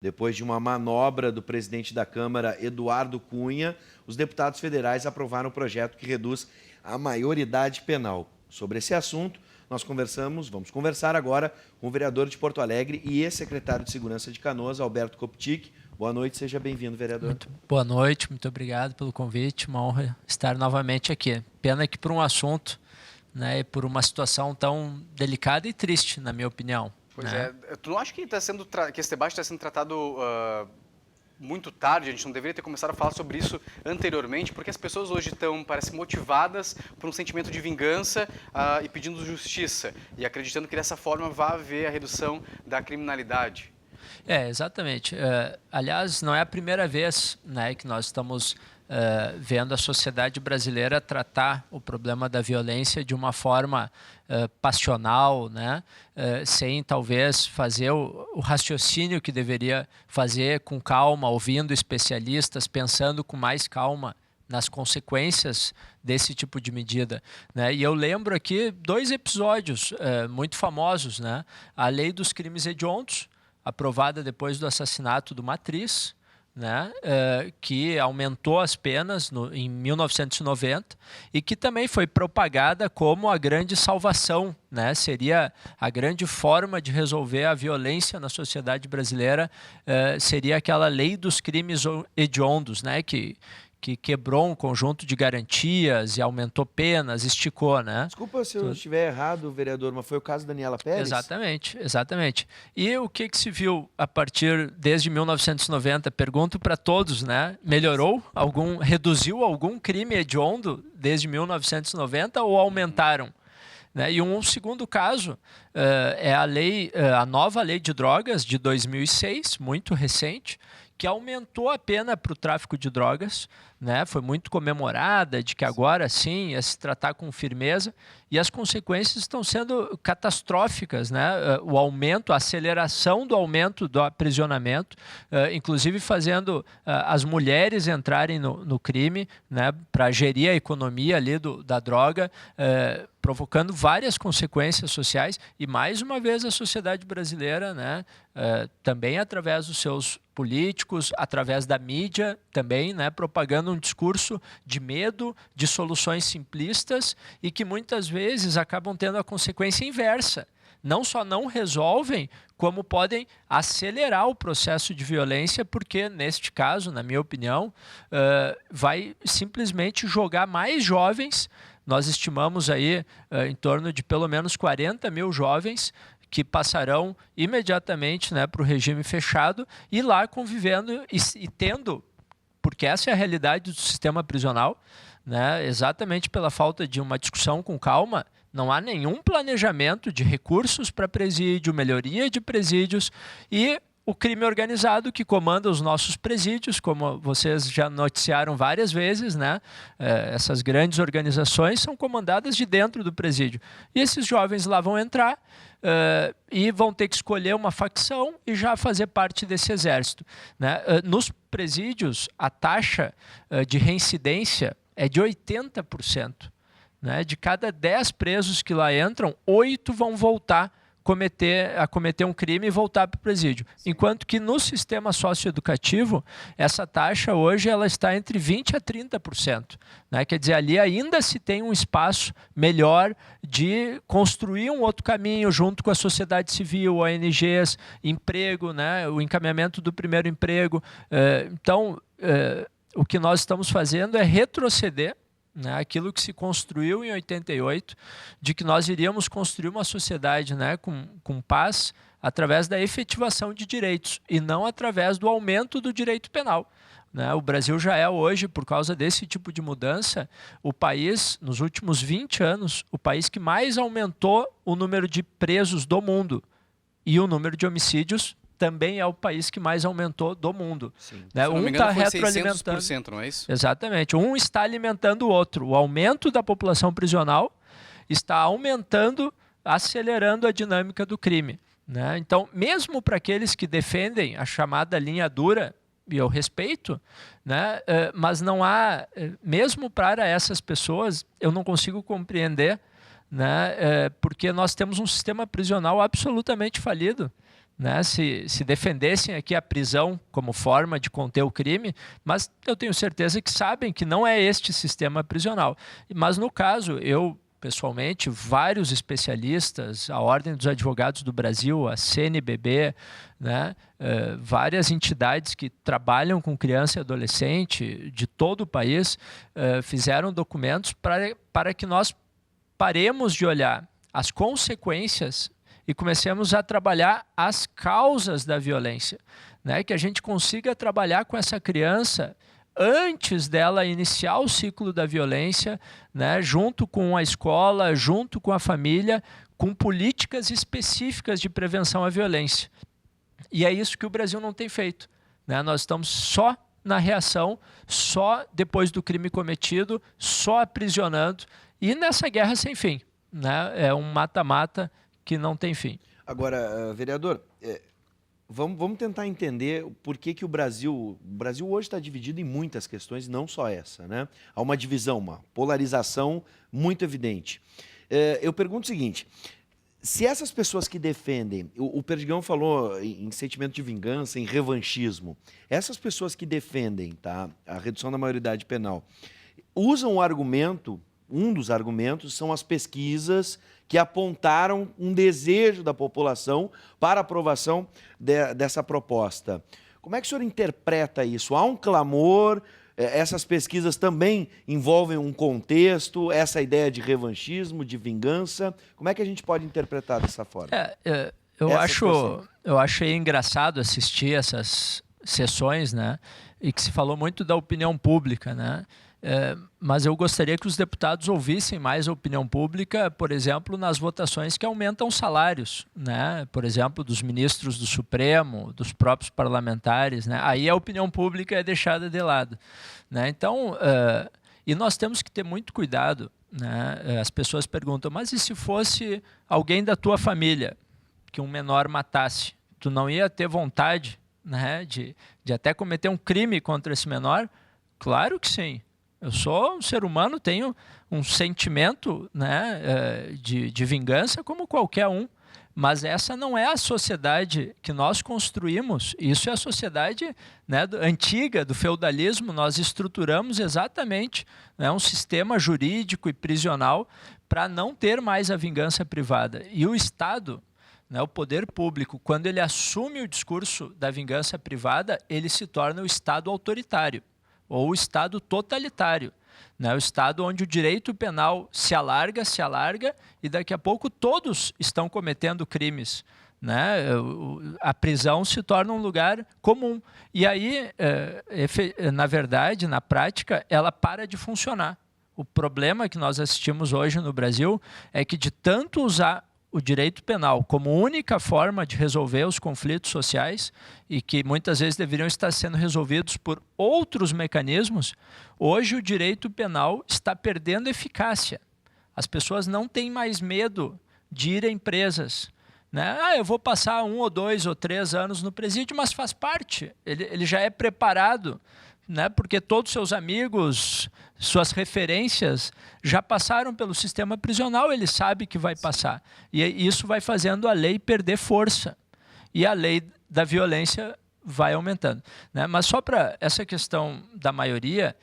Depois de uma manobra do presidente da Câmara, Eduardo Cunha, os deputados federais aprovaram o projeto que reduz a maioridade penal. Sobre esse assunto, vamos conversar agora com o vereador de Porto Alegre e ex-secretário de Segurança de Canoas, Alberto Koptik. Boa noite, seja bem-vindo, vereador. Muito boa noite, muito obrigado pelo convite, uma honra estar novamente aqui. Pena que por um assunto, né, e por uma situação tão delicada e triste, na minha opinião. Pois né? Tu não acha que, que esse debate está sendo tratado muito tarde? A gente não deveria ter começado a falar sobre isso anteriormente, porque as pessoas hoje estão, parece, motivadas por um sentimento de vingança e pedindo justiça, e acreditando que dessa forma vai haver a redução da criminalidade. Exatamente. Aliás, não é a primeira vez, né, que nós estamos vendo a sociedade brasileira tratar o problema da violência de uma forma passional, né, sem talvez fazer o raciocínio que deveria fazer com calma, ouvindo especialistas, pensando com mais calma nas consequências desse tipo de medida, né? E eu lembro aqui 2 episódios muito famosos, né? A Lei dos Crimes Hediondos, aprovada depois do assassinato de uma atriz, né, que aumentou as penas em 1990 e que também foi propagada como a grande salvação, né, seria a grande forma de resolver a violência na sociedade brasileira, seria aquela Lei dos Crimes Hediondos, né, que quebrou um conjunto de garantias e aumentou penas, esticou, né? Desculpa se eu estiver errado, vereador, mas foi o caso da Daniela Pérez? Exatamente, exatamente. E o que se viu a partir desde 1990? Pergunto para todos, né? Melhorou reduziu algum crime hediondo desde 1990 ou aumentaram? Né? E um segundo caso é a nova lei de drogas de 2006, muito recente, que aumentou a pena para o tráfico de drogas, né? Foi muito comemorada de que agora sim ia se tratar com firmeza, e as consequências estão sendo catastróficas, né? O aumento, a aceleração do aumento do aprisionamento, inclusive fazendo as mulheres entrarem no crime, né? Para gerir a economia ali da droga, provocando várias consequências sociais, e mais uma vez a sociedade brasileira, né, também através dos seus políticos, através da mídia também, né, propagando um discurso de medo, de soluções simplistas e que muitas vezes acabam tendo a consequência inversa. Não só não resolvem, como podem acelerar o processo de violência, porque neste caso, na minha opinião, vai simplesmente jogar mais jovens. Nós estimamos aí em torno de pelo menos 40 mil jovens que passarão imediatamente, né, para o regime fechado e lá convivendo e tendo, porque essa é a realidade do sistema prisional, né, exatamente pela falta de uma discussão com calma, não há nenhum planejamento de recursos para presídio, melhoria de presídios e o crime organizado que comanda os nossos presídios, como vocês já noticiaram várias vezes, né? Essas grandes organizações são comandadas de dentro do presídio. E esses jovens lá vão entrar e vão ter que escolher uma facção e já fazer parte desse exército, né? Nos presídios, a taxa de reincidência é de 80%. Né? De cada 10 presos que lá entram, 8 vão voltar a cometer um crime e voltar para o presídio. Sim. Enquanto que no sistema socioeducativo, essa taxa hoje ela está entre 20% a 30%. Né? Quer dizer, ali ainda se tem um espaço melhor de construir um outro caminho junto com a sociedade civil, ONGs, emprego, né? O encaminhamento do primeiro emprego. Então, o que nós estamos fazendo é retroceder, né, aquilo que se construiu em 88, de que nós iríamos construir uma sociedade, né, com paz através da efetivação de direitos e não através do aumento do direito penal. Né? O Brasil já é hoje, por causa desse tipo de mudança, o país, nos últimos 20 anos, o país que mais aumentou o número de presos do mundo e o número de homicídios também é o país que mais aumentou do mundo. Né? Se não me engano, foi 600%, não é isso? Exatamente. Um está alimentando o outro. O aumento da população prisional está aumentando, acelerando a dinâmica do crime. Né? Então, mesmo para aqueles que defendem a chamada linha dura, e eu respeito, né? Mas não há, mesmo para essas pessoas, eu não consigo compreender, né? Porque nós temos um sistema prisional absolutamente falido. né, se defendessem aqui a prisão como forma de conter o crime, mas eu tenho certeza que sabem que não é este sistema prisional. Mas no caso, eu pessoalmente, vários especialistas, a Ordem dos Advogados do Brasil, a CNBB, né, várias entidades que trabalham com criança e adolescente de todo o país, fizeram documentos para que nós paremos de olhar as consequências e comecemos a trabalhar as causas da violência, né, que a gente consiga trabalhar com essa criança antes dela iniciar o ciclo da violência, né, junto com a escola, junto com a família, com políticas específicas de prevenção à violência. E é isso que o Brasil não tem feito, né? Nós estamos só na reação, só depois do crime cometido, só aprisionando, e nessa guerra sem fim, né? É um mata-mata que não tem fim. Agora, vereador, vamos tentar entender por que o Brasil hoje está dividido em muitas questões, não só essa, né? Há uma divisão, uma polarização muito evidente. Eu pergunto o seguinte, se essas pessoas que defendem, o Perdigão falou em sentimento de vingança, em revanchismo, essas pessoas que defendem, tá, a redução da maioridade penal, usam o argumento, um dos argumentos são as pesquisas que apontaram um desejo da população para a aprovação dessa proposta. Como é que o senhor interpreta isso? Há um clamor? Essas pesquisas também envolvem um contexto, essa ideia de revanchismo, de vingança? Como é que a gente pode interpretar dessa forma? Eu achei engraçado assistir essas sessões, né? E que se falou muito da opinião pública, né? Mas eu gostaria que os deputados ouvissem mais a opinião pública, por exemplo, nas votações que aumentam salários, né? Por exemplo, dos ministros do Supremo, dos próprios parlamentares, né? Aí a opinião pública é deixada de lado, né? Então, e nós temos que ter muito cuidado, né? As pessoas perguntam, mas e se fosse alguém da tua família que um menor matasse? Tu não ia ter vontade, né, de até cometer um crime contra esse menor? Claro que sim. Eu sou um ser humano, tenho um sentimento, né, de vingança como qualquer um, mas essa não é a sociedade que nós construímos. Isso é a sociedade, né, antiga, do feudalismo. Nós estruturamos exatamente, né, um sistema jurídico e prisional para não ter mais a vingança privada. E o Estado, né, o poder público, quando ele assume o discurso da vingança privada, ele se torna o Estado autoritário, ou o Estado totalitário, né? O Estado onde o direito penal se alarga, e daqui a pouco todos estão cometendo crimes, né? A prisão se torna um lugar comum. E aí, na verdade, na prática, ela para de funcionar. O problema que nós assistimos hoje no Brasil é que de tanto usar o direito penal como única forma de resolver os conflitos sociais e que muitas vezes deveriam estar sendo resolvidos por outros mecanismos, hoje o direito penal está perdendo eficácia. As pessoas não têm mais medo de ir em presas, né? Eu vou passar 1 ou 2 ou 3 anos no presídio, mas faz parte, ele já é preparado, né? Porque todos seus amigos, suas referências já passaram pelo sistema prisional, ele sabe que vai passar. E isso vai fazendo a lei perder força. E a lei da violência vai aumentando, né? Mas só para essa questão da maioria,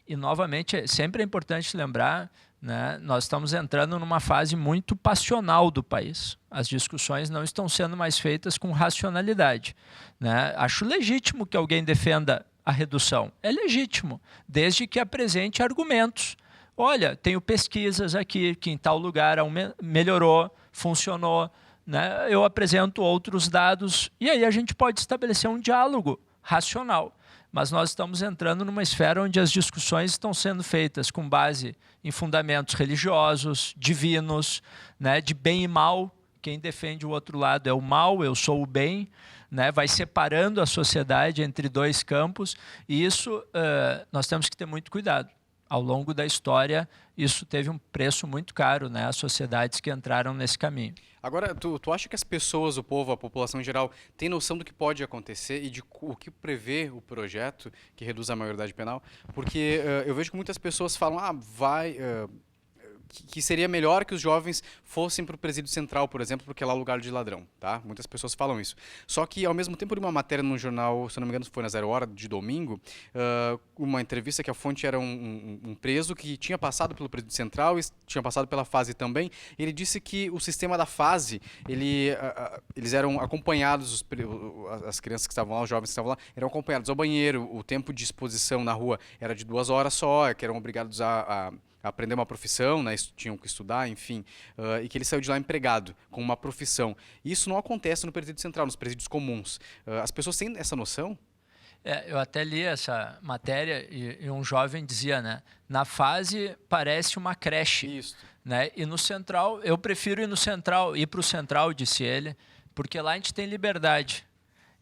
e novamente, sempre é importante lembrar, né, nós estamos entrando numa fase muito passional do país. As discussões não estão sendo mais feitas com racionalidade, né? Acho legítimo que alguém defenda a redução. É legítimo, desde que apresente argumentos. Olha, tenho pesquisas aqui que em tal lugar melhorou, funcionou, né? Eu apresento outros dados e aí a gente pode estabelecer um diálogo racional. Mas nós estamos entrando numa esfera onde as discussões estão sendo feitas com base em fundamentos religiosos, divinos, né, de bem e mal. Quem defende o outro lado é o mal, eu sou o bem, né, vai separando a sociedade entre dois campos. E isso nós temos que ter muito cuidado. Ao longo da história, isso teve um preço muito caro, né, às sociedades que entraram nesse caminho. Agora, tu acha que as pessoas, o povo, a população em geral, tem noção do que pode acontecer e de o que prevê o projeto que reduz a maioridade penal? Porque eu vejo que muitas pessoas falam, que seria melhor que os jovens fossem para o presídio central, por exemplo, porque lá é lugar de ladrão, tá? Muitas pessoas falam isso. Só que, ao mesmo tempo, de uma matéria no jornal, se não me engano, foi na 0 Hora de domingo, uma entrevista que a fonte era um preso que tinha passado pelo presídio central e tinha passado pela fase também. Ele disse que o sistema da fase, eles eram acompanhados, as crianças que estavam lá, os jovens que estavam lá, eram acompanhados ao banheiro, o tempo de exposição na rua era de 2 horas só, que eram obrigados a aprender uma profissão, né, tinham que estudar, enfim, e que ele saiu de lá empregado, com uma profissão. E isso não acontece no presídio central, nos presídios comuns. As pessoas têm essa noção? Eu até li essa matéria e um jovem dizia, né, na fase parece uma creche. Isso. Né, e no central, eu prefiro ir para o central, disse ele, porque lá a gente tem liberdade.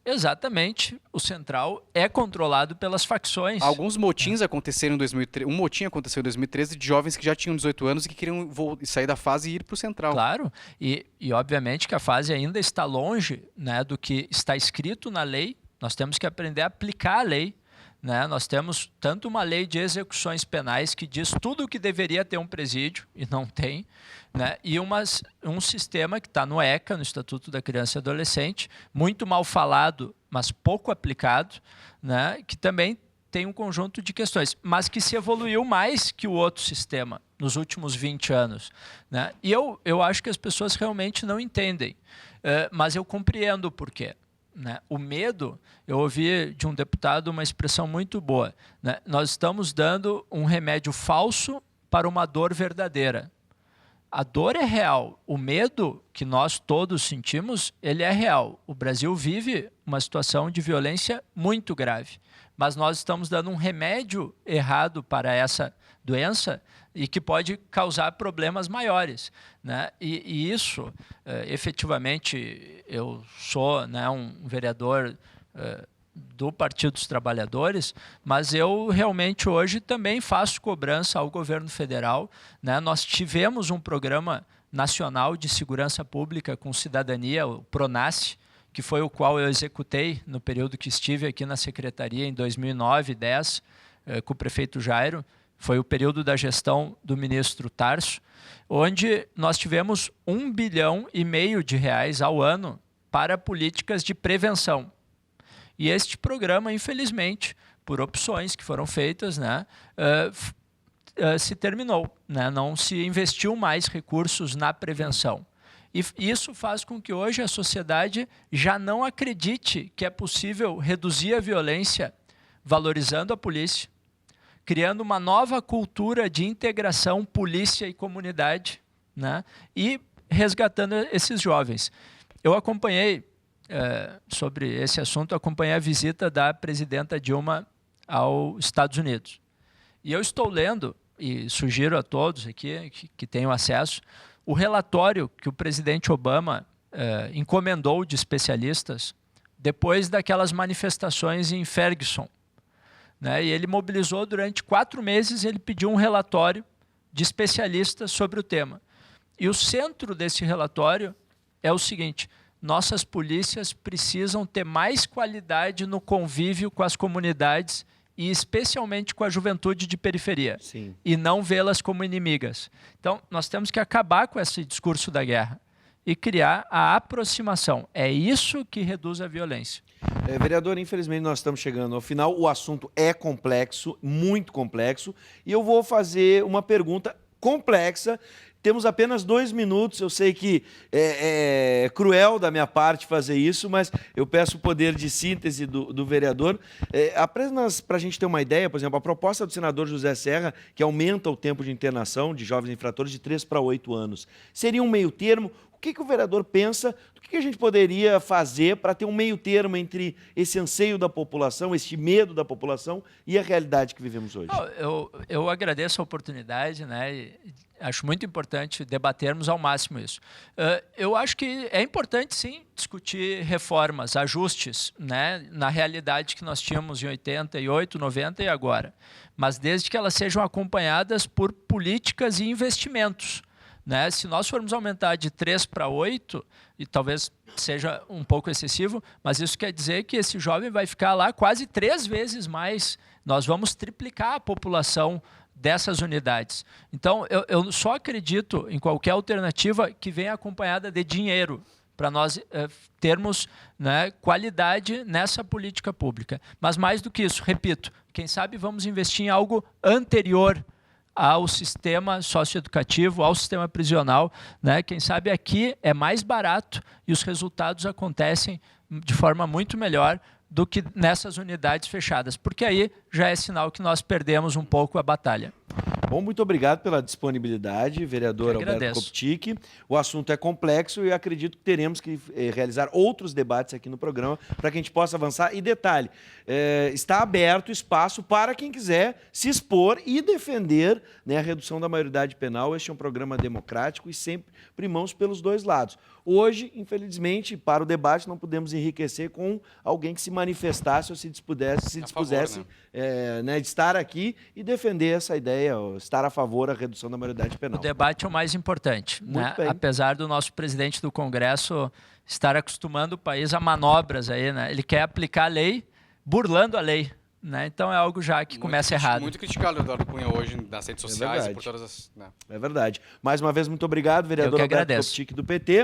Exatamente, o central é controlado pelas facções. Alguns motins aconteceram em 2013. Um motim aconteceu em 2013 de jovens que já tinham 18 anos e que queriam sair da fase e ir para o central. Claro, e obviamente que a fase ainda está longe, né, do que está escrito na lei. Nós temos que aprender a aplicar a lei. Né? Nós temos tanto uma lei de execuções penais que diz tudo o que deveria ter um presídio, e não tem, né? E um sistema que está no ECA, no Estatuto da Criança e Adolescente, muito mal falado, mas pouco aplicado, né? Que também tem um conjunto de questões, mas que se evoluiu mais que o outro sistema nos últimos 20 anos. Né? E eu acho que as pessoas realmente não entendem, mas eu compreendo o porquê. Né? O medo, eu ouvi de um deputado uma expressão muito boa. Né? Nós estamos dando um remédio falso para uma dor verdadeira. A dor é real. O medo que nós todos sentimos, ele é real. O Brasil vive uma situação de violência muito grave. Mas nós estamos dando um remédio errado para essa doença e que pode causar problemas maiores. Né? E isso, efetivamente, eu sou, né, um vereador do Partido dos Trabalhadores, mas eu realmente hoje também faço cobrança ao governo federal. Né? Nós tivemos um programa nacional de segurança pública com cidadania, o PRONASSE, que foi o qual eu executei no período que estive aqui na secretaria em 2009, 2010, com o prefeito Jairo. Foi o período da gestão do ministro Tarso, onde nós tivemos R$1,5 bilhão de reais ao ano para políticas de prevenção. E este programa, infelizmente, por opções que foram feitas, né, se terminou. Né, não se investiu mais recursos na prevenção. E isso faz com que hoje a sociedade já não acredite que é possível reduzir a violência valorizando a polícia, criando uma nova cultura de integração polícia e comunidade, né? E resgatando esses jovens. Eu acompanhei, sobre esse assunto, acompanhei a visita da presidenta Dilma aos Estados Unidos. E eu estou lendo, e sugiro a todos aqui que tenham acesso, o relatório que o presidente Obama encomendou de especialistas depois daquelas manifestações em Ferguson. Né? E ele mobilizou durante 4 meses, ele pediu um relatório de especialistas sobre o tema. E o centro desse relatório é o seguinte: nossas polícias precisam ter mais qualidade no convívio com as comunidades e especialmente com a juventude de periferia. Sim. E não vê-las como inimigas. Então, nós temos que acabar com esse discurso da guerra e criar a aproximação. É isso que reduz a violência. Vereador, infelizmente nós estamos chegando ao final. O assunto é complexo, muito complexo, e eu vou fazer uma pergunta complexa. Temos apenas 2 minutos, eu sei que é cruel da minha parte fazer isso, mas eu peço o poder de síntese do vereador. Apenas para a gente ter uma ideia, por exemplo, a proposta do senador José Serra, que aumenta o tempo de internação de jovens infratores de 3 para 8 anos. Seria um meio termo? O que o vereador pensa? O que a gente poderia fazer para ter um meio termo entre esse anseio da população, esse medo da população e a realidade que vivemos hoje? Eu agradeço a oportunidade, né? E acho muito importante debatermos ao máximo isso. Eu acho que é importante, sim, discutir reformas, ajustes, né, na realidade que nós tínhamos em 88, 90 e agora. Mas desde que elas sejam acompanhadas por políticas e investimentos. Né? Se nós formos aumentar de 3 para 8, e talvez seja um pouco excessivo, mas isso quer dizer que esse jovem vai ficar lá quase 3 vezes mais. Nós vamos triplicar a população dessas unidades. Então, eu só acredito em qualquer alternativa que venha acompanhada de dinheiro, para nós termos, né, qualidade nessa política pública. Mas mais do que isso, repito, quem sabe vamos investir em algo anterior ao sistema socioeducativo, ao sistema prisional, né? Quem sabe aqui é mais barato e os resultados acontecem de forma muito melhor do que nessas unidades fechadas, porque aí já é sinal que nós perdemos um pouco a batalha. Bom, muito obrigado pela disponibilidade, vereador Alberto Koptich. O assunto é complexo e acredito que teremos que realizar outros debates aqui no programa para que a gente possa avançar. E detalhe, está aberto espaço para quem quiser se expor e defender, né, a redução da maioridade penal. Este é um programa democrático e sempre primamos pelos dois lados. Hoje, infelizmente, para o debate não podemos enriquecer com alguém que se manifestasse ou se dispusesse né, de estar aqui e defender essa ideia, estar a favor da redução da maioridade penal. O debate é o mais importante, né? Apesar do nosso presidente do Congresso estar acostumando o país a manobras aí, né? Ele quer aplicar a lei burlando a lei, né? Então é algo já que começa errado. Muito criticado o Eduardo Cunha hoje nas redes sociais e por todas as... Né? É verdade. Mais uma vez, muito obrigado, vereador Alberto Koptich do PT.